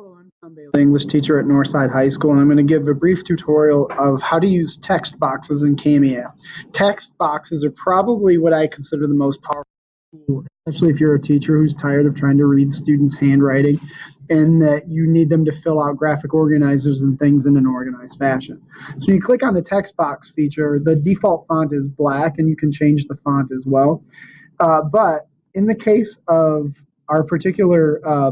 Hello, I'm Tom Bailey, English teacher at Northside High School, and I'm going to give a brief tutorial of how to use text boxes in Kami app. Text boxes are probably what I consider the most powerful tool, especially if you're a teacher who's tired of trying to read students' handwriting and that you need them to fill out graphic organizers and things in an organized fashion. So you click on the text box feature, the default font is black, and you can change the font as well. But in the case of our particular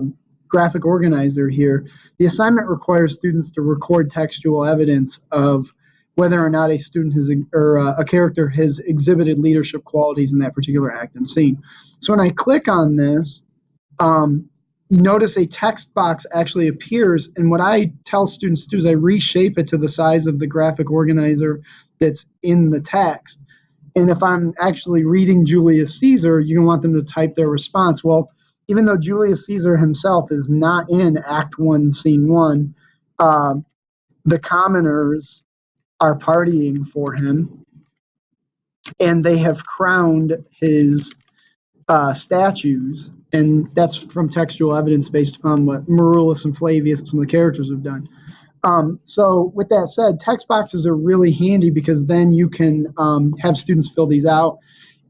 graphic organizer here, the assignment requires students to record textual evidence of whether or not a student has or a character has exhibited leadership qualities in that particular act and scene. So when I click on this, you notice a text box actually appears, and what I tell students to do is I reshape it to the size of the graphic organizer that's in the text. And if I'm actually reading Julius Caesar, you want them to type their response. Well, even though Julius Caesar himself is not in Act 1, Scene 1, the commoners are partying for him, and they have crowned his statues, and that's from textual evidence based upon what Marullus and Flavius, some of the characters, have done. So with that said, text boxes are really handy because then you can have students fill these out.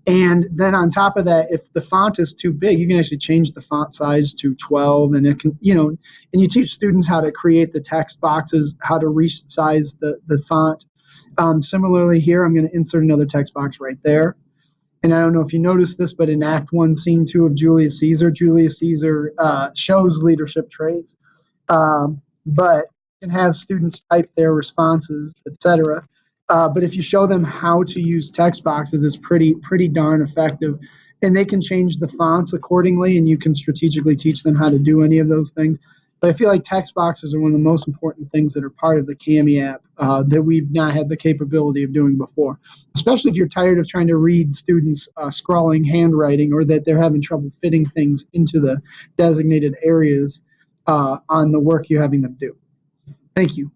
And then on top of that, if the font is too big, you can actually change the font size to 12, and it can, and you teach students how to create the text boxes, how to resize the font. Similarly here, I'm going to insert another text box right there. And I don't know if you noticed this, but in Act 1, Scene 2 of Julius Caesar shows leadership traits. But you can have students type their responses, etc. But if you show them how to use text boxes, it's pretty darn effective. And they can change the fonts accordingly, and you can strategically teach them how to do any of those things. But I feel like text boxes are one of the most important things that are part of the Kami app that we've not had the capability of doing before. Especially if you're tired of trying to read students scrawling handwriting, or that they're having trouble fitting things into the designated areas on the work you're having them do. Thank you.